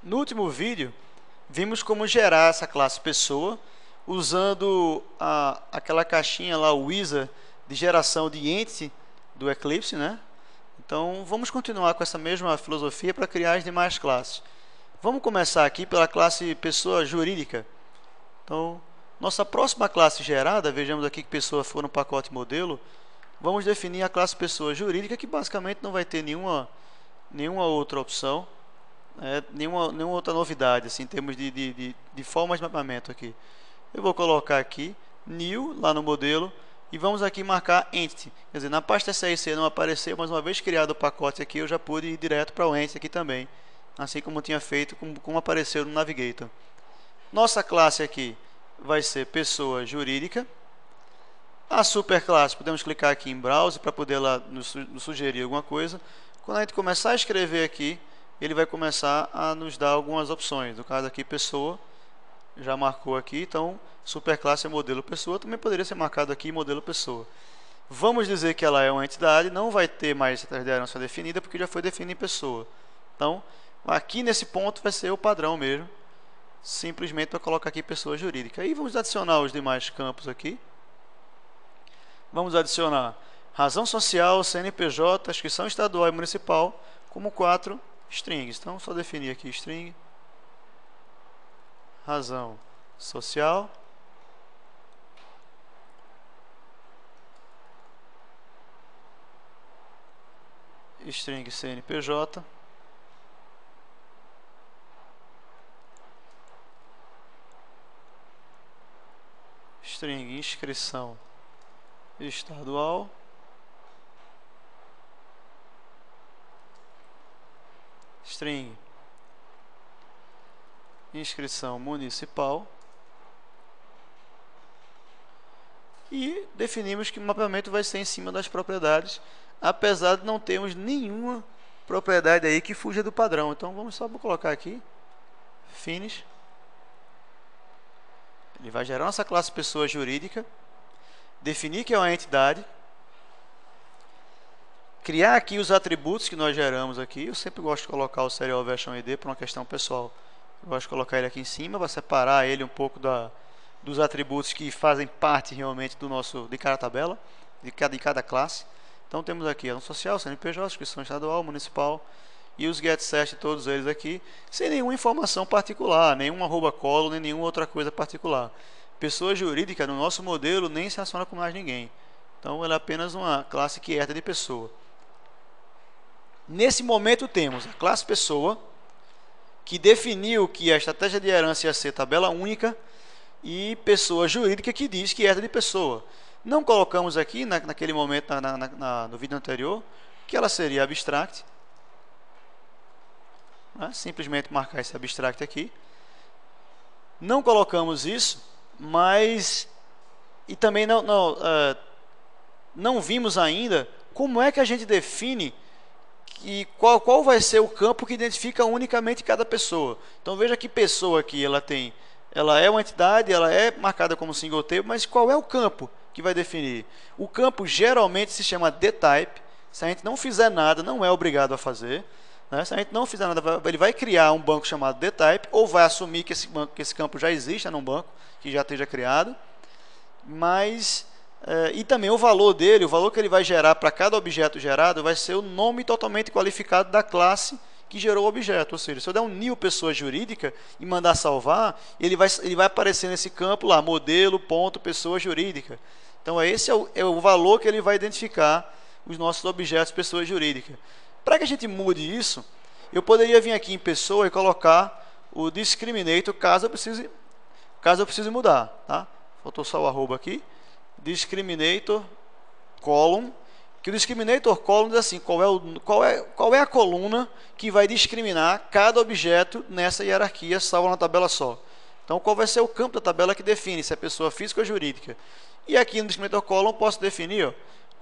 No último vídeo, vimos como gerar essa classe pessoa usando aquela caixinha lá, o wizard de geração de entity do Eclipse, né? Então, vamos continuar com essa mesma filosofia para criar as demais classes. Vamos começar aqui pela classe pessoa jurídica. Então, nossa próxima classe gerada, vejamos aqui que pessoa for no pacote modelo, vamos definir a classe pessoa jurídica, que basicamente não vai ter nenhuma outra opção, nenhuma outra novidade assim, em termos de formas de mapeamento aqui. Eu vou colocar aqui new lá no modelo e vamos aqui marcar entity. Quer dizer, na pasta SRC não apareceu, mas uma vez criado o pacote aqui, eu já pude ir direto para o entity aqui também, assim como eu tinha feito, como apareceu no Navigator. Nossa classe aqui vai ser pessoa jurídica. A superclasse, podemos clicar aqui em browse para poder lá nos sugerir alguma coisa. Quando a gente começar a escrever aqui, ele vai começar a nos dar algumas opções. No caso aqui, pessoa, já marcou aqui, então superclasse é modelo pessoa, também poderia ser marcado aqui modelo pessoa. Vamos dizer que ela é uma entidade, não vai ter mais essa herança definida, porque já foi definida em pessoa. Então, aqui nesse ponto vai ser o padrão mesmo, simplesmente para colocar aqui pessoa jurídica. E vamos adicionar os demais campos aqui. Vamos adicionar razão social, CNPJ, inscrição estadual e municipal, como 4 strings. Então, só definir aqui string, razão social, string CNPJ, string inscrição estadual, string inscrição municipal, e definimos que o mapeamento vai ser em cima das propriedades, apesar de não termos nenhuma propriedade aí que fuja do padrão. Então vamos só colocar aqui finish. Ele vai gerar nossa classe pessoa jurídica, definir que é uma entidade, criar aqui os atributos que nós geramos aqui. Eu sempre gosto de colocar o serial version ID por uma questão pessoal. Eu gosto de colocar ele aqui em cima, vai separar ele um pouco dos atributos que fazem parte realmente de cada tabela, de cada classe. Então temos aqui a social, CNPJ, inscrição estadual, municipal e os getSet, todos eles aqui, sem nenhuma informação particular, nenhum @colo, nem nenhuma outra coisa particular. Pessoa jurídica no nosso modelo nem se aciona com mais ninguém. Então ela é apenas uma classe que herda de pessoa. Nesse momento temos a classe pessoa, que definiu que a estratégia de herança ia ser tabela única, e pessoa jurídica, que diz que herda de pessoa. Não colocamos aqui, naquele momento, no vídeo anterior, que ela seria abstract. Simplesmente marcar esse abstract aqui. Não colocamos isso, mas... E também não vimos ainda como é que a gente define e qual vai ser o campo que identifica unicamente cada pessoa. Então veja que pessoa aqui ela é uma entidade, ela é marcada como single table, mas qual é o campo que vai definir? O campo geralmente se chama dtype. Se a gente não fizer nada, não é obrigado a fazer, né? Se a gente não fizer nada, ele vai criar um banco chamado dtype, ou vai assumir que esse campo já existe num banco que já esteja criado. Mas e também o valor dele, o valor que ele vai gerar para cada objeto gerado, vai ser o nome totalmente qualificado da classe que gerou o objeto. Ou seja, se eu der um new pessoa jurídica e mandar salvar, ele vai aparecer nesse campo lá, modelo.pessoa jurídica. Então esse é o valor que ele vai identificar os nossos objetos pessoa jurídica. Para que a gente mude isso, eu poderia vir aqui em pessoa e colocar o discriminator caso eu precise mudar, tá? Faltou só o arroba aqui. Discriminator column, que o discriminator column diz assim, qual é a coluna que vai discriminar cada objeto nessa hierarquia, salvo na tabela só. Então qual vai ser o campo da tabela que define se é pessoa física ou jurídica. E aqui no discriminator column posso definir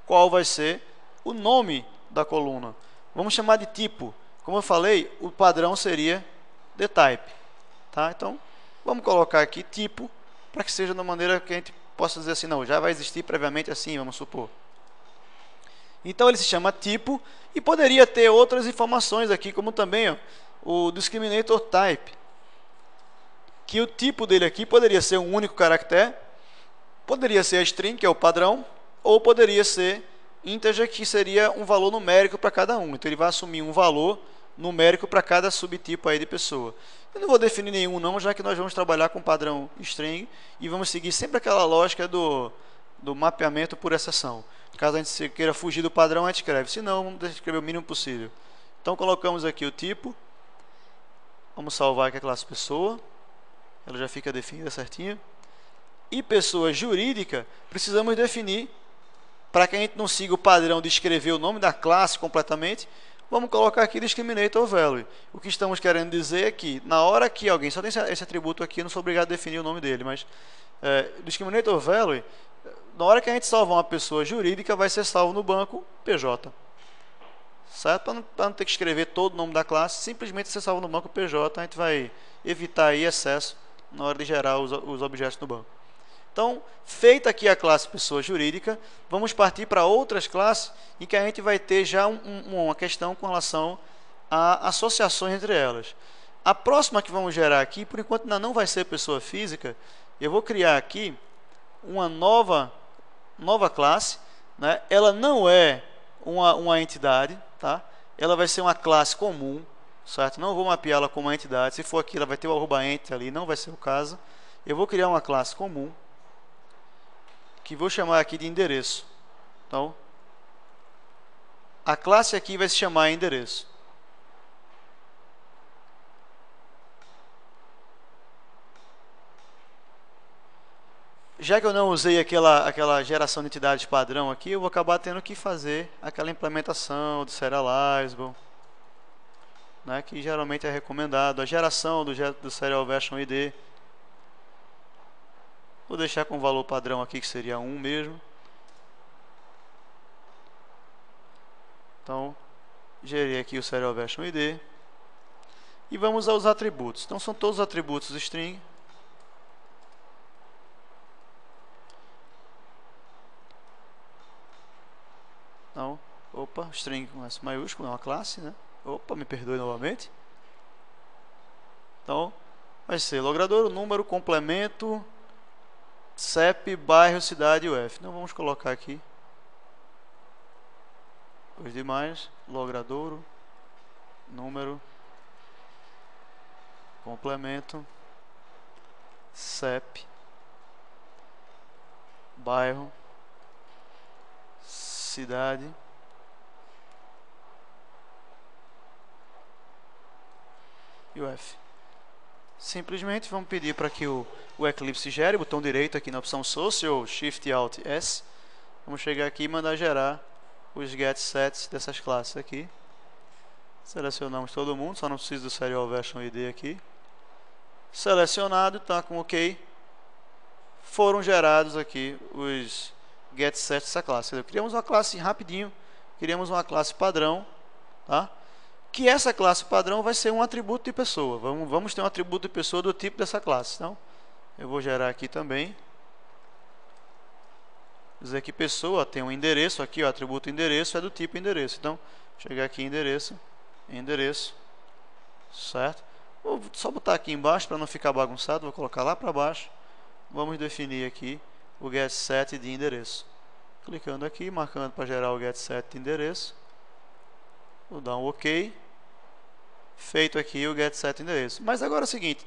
qual vai ser o nome da coluna. Vamos chamar de tipo. Como eu falei, o padrão seria dtype, tá? Então vamos colocar aqui tipo, para que seja de uma maneira que a gente possa dizer assim, não, já vai existir previamente assim, vamos supor. Então ele se chama tipo, e poderia ter outras informações aqui, como também o discriminator type, que o tipo dele aqui poderia ser um único caractere, poderia ser a string, que é o padrão, ou poderia ser integer, que seria um valor numérico para cada um. Então ele vai assumir um valor numérico para cada subtipo aí de pessoa. Eu não vou definir nenhum não, já que nós vamos trabalhar com padrão string e vamos seguir sempre aquela lógica do mapeamento por exceção. Caso a gente queira fugir do padrão, a gente escreve. Se não, vamos escrever o mínimo possível. Então colocamos aqui o tipo. Vamos salvar aqui a classe pessoa. Ela já fica definida certinho. E pessoa jurídica, precisamos definir, para que a gente não siga o padrão de escrever o nome da classe completamente, vamos colocar aqui discriminator value. O que estamos querendo dizer é que, na hora que alguém, só tem esse atributo aqui, eu não sou obrigado a definir o nome dele, mas discriminator value, na hora que a gente salvar uma pessoa jurídica, vai ser salvo no banco PJ. Certo? Para não ter que escrever todo o nome da classe, simplesmente ser salvo no banco PJ, a gente vai evitar aí excesso na hora de gerar os objetos no banco. Então, feita aqui a classe pessoa jurídica, vamos partir para outras classes em que a gente vai ter já uma questão com relação a associações entre elas. A próxima que vamos gerar aqui, por enquanto ainda não vai ser pessoa física, eu vou criar aqui uma nova classe, né? Ela não é uma entidade, tá? Ela vai ser uma classe comum, certo? Não vou mapeá-la como uma entidade. Se for aqui, ela vai ter o @ent ali, não vai ser o caso. Eu vou criar uma classe comum, que vou chamar aqui de endereço. Então, a classe aqui vai se chamar endereço. Já que eu não usei aquela geração de entidades padrão aqui, eu vou acabar tendo que fazer aquela implementação do serializable, né, que geralmente é recomendado, a geração do serial version ID. Vou deixar com o valor padrão aqui, que seria 1 mesmo. Então, gerei aqui o serial version ID. E vamos aos atributos. Então, são todos os atributos string. Então, string com S maiúsculo, é uma classe, né? Me perdoe novamente. Então, vai ser logradouro, número, complemento, CEP, bairro, cidade e UF. Então vamos colocar aqui os demais: logradouro, número, complemento, CEP, bairro, cidade e UF. Simplesmente vamos pedir para que o Eclipse gere, botão direito aqui na opção Source ou Shift Alt S. Vamos chegar aqui e mandar gerar os getSets dessas classes aqui. Selecionamos todo mundo, só não precisa do serial version ID aqui. Selecionado, está com OK. Foram gerados aqui os getSets dessa classe. Criamos uma classe rapidinho, criamos uma classe padrão, tá? Que essa classe padrão vai ser um atributo de pessoa. Vamos ter um atributo de pessoa do tipo dessa classe. Então, eu vou gerar aqui também. Dizer que pessoa tem um endereço aqui, o atributo endereço é do tipo endereço. Então, chegar aqui em endereço, certo? Vou só botar aqui embaixo para não ficar bagunçado, vou colocar lá para baixo. Vamos definir aqui o getSet de endereço. Clicando aqui, marcando para gerar o getSet de endereço. Vou dar um OK. Feito aqui o getSet endereço. Mas agora é o seguinte,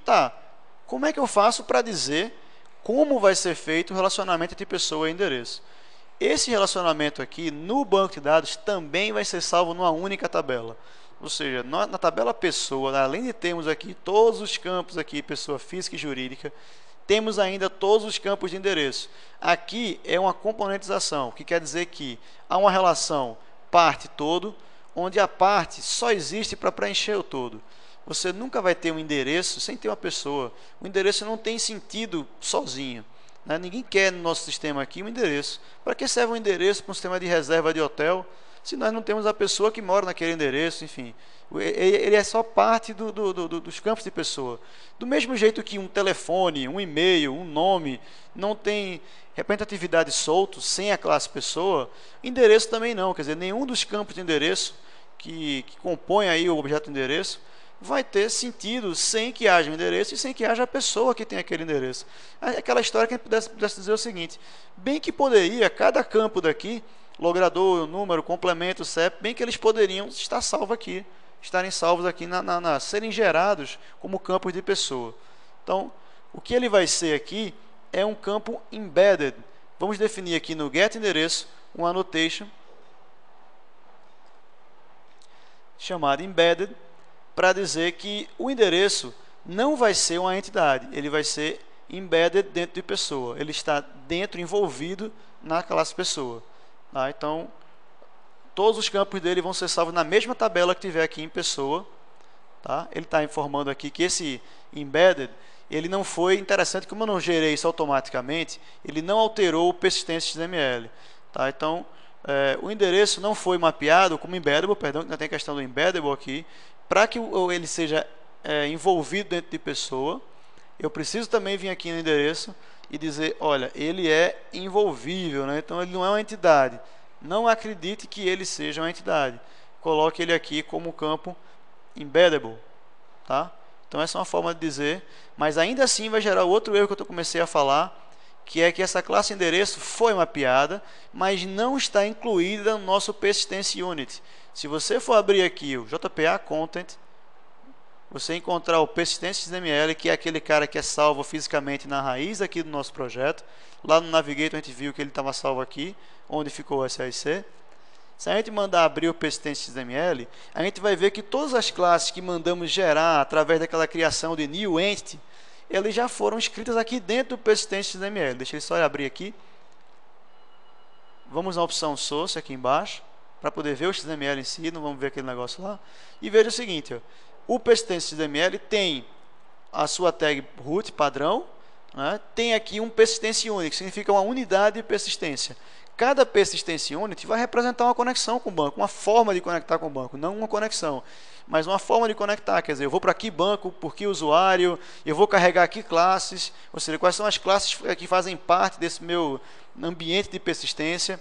como é que eu faço para dizer como vai ser feito o relacionamento entre pessoa e endereço? Esse relacionamento aqui no banco de dados também vai ser salvo numa única tabela. Ou seja, na tabela pessoa, além de termos aqui todos os campos aqui, pessoa física e jurídica, temos ainda todos os campos de endereço. Aqui é uma componentização, que quer dizer que há uma relação parte-todo, onde a parte só existe para preencher o todo. Você nunca vai ter um endereço sem ter uma pessoa. O endereço não tem sentido sozinho, né? Ninguém quer no nosso sistema aqui um endereço. Para que serve um endereço para um sistema de reserva de hotel, se nós não temos a pessoa que mora naquele endereço? Enfim, ele é só parte dos campos de pessoa. Do mesmo jeito que um telefone, um e-mail, um nome não tem representatividade solto sem a classe pessoa, endereço também não. Quer dizer, nenhum dos campos de endereço que compõem aí o objeto endereço vai ter sentido sem que haja um endereço e sem que haja a pessoa que tem aquele endereço. Aquela história que a gente pudesse dizer o seguinte: bem que poderia, cada campo daqui, logrador, número, complemento, CEP, bem que eles poderiam estar salvos aqui, estarem salvos aqui, serem gerados como campos de pessoa. Então, o que ele vai ser aqui é um campo embedded. Vamos definir aqui no getEndereço uma annotation chamada embedded, para dizer que o endereço não vai ser uma entidade, ele vai ser embedded dentro de pessoa, ele está dentro, envolvido na classe pessoa. Tá? Então, todos os campos dele vão ser salvos na mesma tabela que tiver aqui em pessoa. Tá? Ele está informando aqui que esse embedded, ele não foi interessante, como eu não gerei isso automaticamente, ele não alterou o persistence.xml. Tá? Então, o endereço não foi mapeado como embeddable, perdão, que ainda tem a questão do embeddable aqui, para que ele seja envolvido dentro de pessoa. Eu preciso também vir aqui no endereço e dizer, olha, ele é envolvível, né? Então ele não é uma entidade. Não acredite que ele seja uma entidade. Coloque ele aqui como campo embeddable. Tá? Então essa é uma forma de dizer, mas ainda assim vai gerar outro erro que eu comecei a falar, que é que essa classe endereço foi mapeada, mas não está incluída no nosso persistence unit. Se você for abrir aqui o JPA Content, você encontrar o persistence.xml, que é aquele cara que é salvo fisicamente na raiz aqui do nosso projeto. Lá no Navigator a gente viu que ele estava salvo aqui, onde ficou o SAIC. Se a gente mandar abrir o persistence.xml, a gente vai ver que todas as classes que mandamos gerar através daquela criação de new entity, elas já foram escritas aqui dentro do persistence.xml. Deixa eu só abrir aqui. Vamos na opção source aqui embaixo, para poder ver o XML em si, não vamos ver aquele negócio lá. E veja o seguinte, ó, o persistence.xml tem a sua tag root padrão, né? Tem aqui um persistence unit, que significa uma unidade de persistência. Cada persistence unit vai representar uma conexão com o banco, uma forma de conectar com o banco, não uma conexão, mas uma forma de conectar. Quer dizer, eu vou para aqui banco, por que usuário, eu vou carregar aqui classes, ou seja, quais são as classes que fazem parte desse meu ambiente de persistência.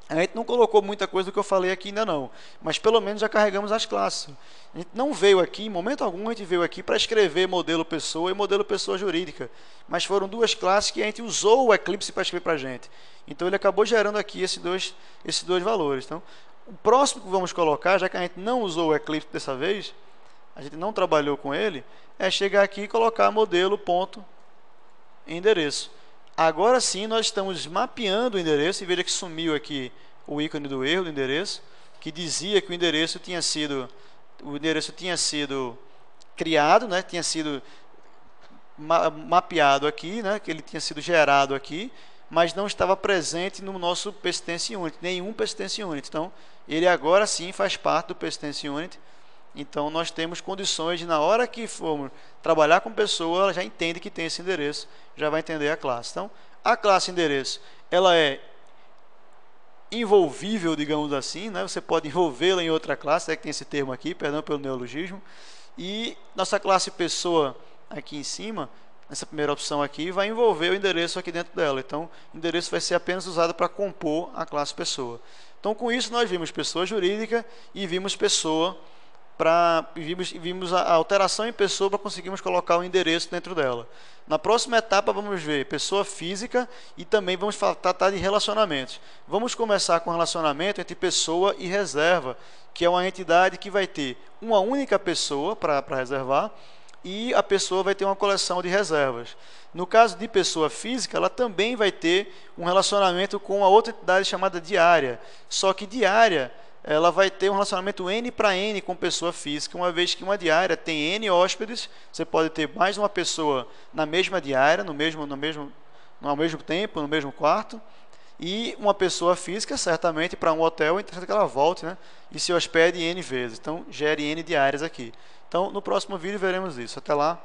A gente não colocou muita coisa do que eu falei aqui ainda não, mas pelo menos já carregamos as classes. A gente não veio aqui, em momento algum, a gente veio aqui para escrever modelo pessoa e modelo pessoa jurídica, mas foram duas classes que a gente usou o Eclipse para escrever para a gente. Então ele acabou gerando aqui esses dois valores. Então, o próximo que vamos colocar, já que a gente não usou o Eclipse dessa vez, a gente não trabalhou com ele, é chegar aqui e colocar modelo ponto endereço. Agora sim nós estamos mapeando o endereço, e veja que sumiu aqui o ícone do erro do endereço, que dizia que o endereço tinha sido criado, né, tinha sido mapeado aqui, né, que ele tinha sido gerado aqui, mas não estava presente no nosso persistence unit, nenhum persistence unit. Então, ele agora sim faz parte do persistence unit. Então, nós temos condições de, na hora que formos trabalhar com pessoa, ela já entende que tem esse endereço, já vai entender a classe. Então, a classe endereço, ela é envolvível, digamos assim, né? Você pode envolvê-la em outra classe, é que tem esse termo aqui, perdão pelo neologismo. E nossa classe pessoa aqui em cima, nessa primeira opção aqui, vai envolver o endereço aqui dentro dela. Então, o endereço vai ser apenas usado para compor a classe pessoa. Então, com isso, nós vimos pessoa jurídica e vimos pessoa vimos a alteração em pessoa para conseguirmos colocar o endereço dentro dela. Na próxima etapa vamos ver pessoa física e também vamos tratar de relacionamentos. Vamos começar com relacionamento entre pessoa e reserva, que é uma entidade que vai ter uma única pessoa para reservar e a pessoa vai ter uma coleção de reservas. No caso de pessoa física, ela também vai ter um relacionamento com uma outra entidade chamada diária, só que diária ela vai ter um relacionamento N para N com pessoa física, uma vez que uma diária tem N hóspedes, você pode ter mais uma pessoa na mesma diária, ao mesmo tempo, no mesmo quarto, e uma pessoa física, certamente, para um hotel, é interessante que ela volte, né, e se hospede N vezes. Então, gere N diárias aqui. Então, no próximo vídeo veremos isso. Até lá.